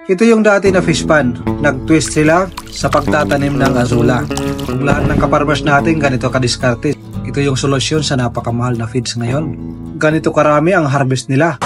Ito yung dati na fish pan. Nag-twist sila sa pagtatanim ng azula. Kung lahat ng kaparmers natin ganito kadiskarte, ito yung solusyon sa napakamahal na feeds ngayon. Ganito karami ang harvest nila.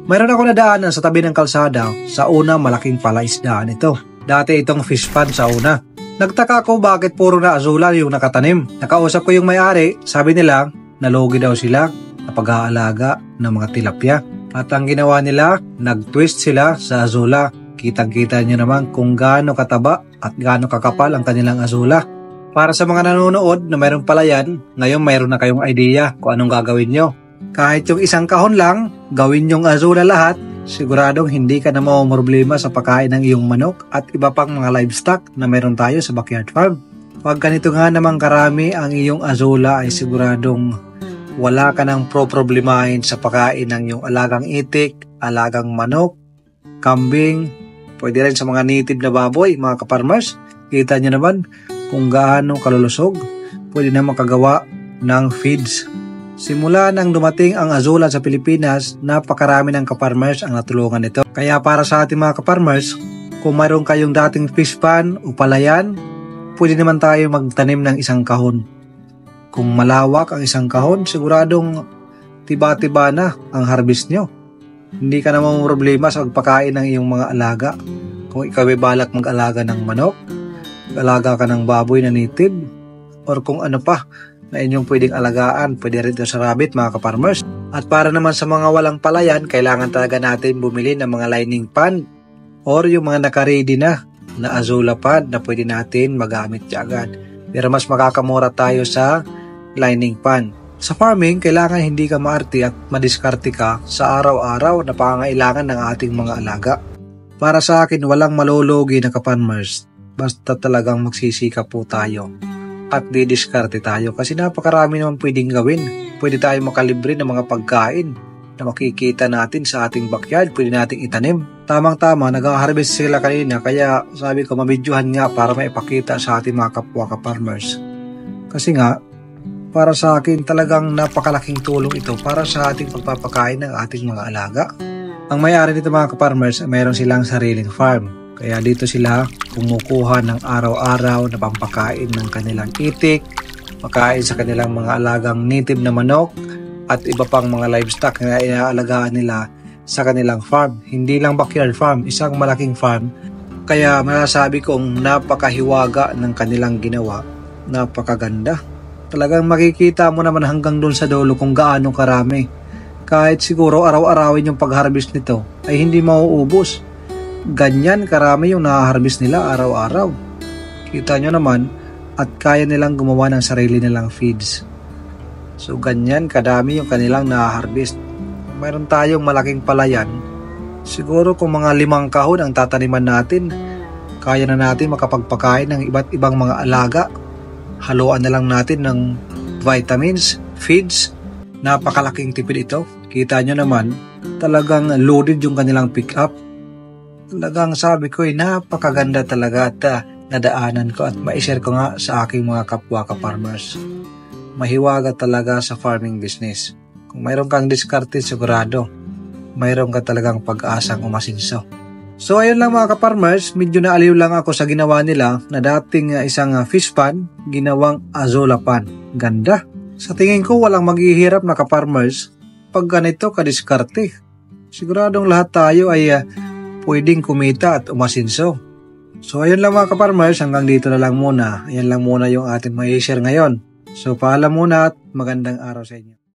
Mayroon ako nadaanan sa tabi ng kalsada. Sa una, malaking palaisdaan ito. Dati itong fish pan sa una. Nagtaka ko bakit puro na azula yung nakatanim. Nakausap ko yung may-ari, sabi nila, nalugi daw sila na pag-aalaga ng mga tilapia. At ang ginawa nila, nag-twist sila sa azula. Kitang-kita nyo naman kung gaano kataba at gaano kakapal ang kanilang azula. Para sa mga nanonood na mayroong palayan, ngayon mayroon na kayong idea kung anong gagawin nyo. Kahit yung isang kahon lang, gawin yung azula lahat, siguradong hindi ka na mamumroblema sa pagkain ng iyong manok at iba pang mga livestock na meron tayo sa backyard farm. Pag ganito nga namang karami ang iyong azula ay siguradong wala ka nang problemahin sa pagkain ng iyong alagang itik, alagang manok, kambing, pwede rin sa mga native na baboy, mga kaparmers. Kita nyo naman kung gaano kalulusog, pwede na makagawa ng feeds. Simula nang dumating ang azula sa Pilipinas, napakarami ng kaparmers ang natulungan nito. Kaya para sa ating mga kaparmers, kung mayroon kayong dating fish pan o palayan, pwede naman tayo magtanim ng isang kahon. Kung malawak ang isang kahon, siguradong tiba-tiba na ang harvest nyo. Hindi ka naman problema sa pagpakain ng iyong mga alaga. Kung ikaw ay balak mag-alaga ng manok, mag-alaga ka ng baboy na native, or kung ano pa na inyong pwedeng alagaan, pwede rin sa rabbit, mga kaparmers. At para naman sa mga walang palayan, kailangan talaga natin bumili ng mga lining pan or yung mga naka-ready na azula pan na pwede natin magamit agad. Pero mas makakamura tayo sa lining pan. Sa farming, kailangan hindi ka maarte at madiskarte ka sa araw-araw na pangangailangan ng ating mga alaga. Para sa akin, walang malulugi na kaparmers, basta talagang magsisikap po tayo at didiskarte tayo kasi napakarami naman pwedeng gawin. Pwede tayo makalibre ng mga pagkain na makikita natin sa ating backyard, pwede nating itanim. Tamang-tama, nag-harvest sila kanina, kaya sabi ko mabidyohan nga para maipakita sa ating mga kapwa ka-farmers. Kasi nga, para sa akin talagang napakalaking tulong ito para sa ating pagpapakain ng ating mga alaga. Ang may-ari nito mga ka-farmers, mayroon silang sariling farm. Kaya dito sila kumukuha ng araw-araw na pampakain ng kanilang itik, pagkain sa kanilang mga alagang native na manok, at iba pang mga livestock na inaalagaan nila sa kanilang farm. Hindi lang backyard farm, isang malaking farm. Kaya masasabi kong napakahiwaga ng kanilang ginawa, napakaganda. Talagang makikita mo naman hanggang doon sa dulo kung gaano karami. Kahit siguro araw-arawin yung pag-harvest nito ay hindi mauubos. Ganyan karami yung na-harvest nila araw-araw. Kita nyo naman at kaya nilang gumawa ng sarili nilang feeds. So ganyan kadami yung kanilang na-harvest. Mayroon tayong malaking palayan. Siguro kung mga 5 kahon ang tataniman natin, kaya na natin makapagpakain ng iba't ibang mga alaga. Haluan na lang natin ng vitamins, feeds. Napakalaking tipid ito. Kita nyo naman, talagang loaded yung kanilang pick up. Talagang sabi ko napakaganda talaga at nadaanan ko at ma-share ko nga sa aking mga kapwa ka-farmers. Mahiwaga talaga sa farming business. Kung mayroon kang diskarte, sigurado mayroon ka talagang pag-asang umasinso. So ayun lang mga ka-farmers, medyo naaliw lang ako sa ginawa nila na dating isang fish pan, ginawang azula pan. Ganda. Sa tingin ko walang maghihirap na ka-farmers pag ganito ka-diskarte. Siguradong lahat tayo ay pwedeng kumita at umasinso. So ayun lang mga ka-farmers, hanggang dito na lang muna. Ayan lang muna yung ating may share ngayon. So paalam muna at magandang araw sa inyo.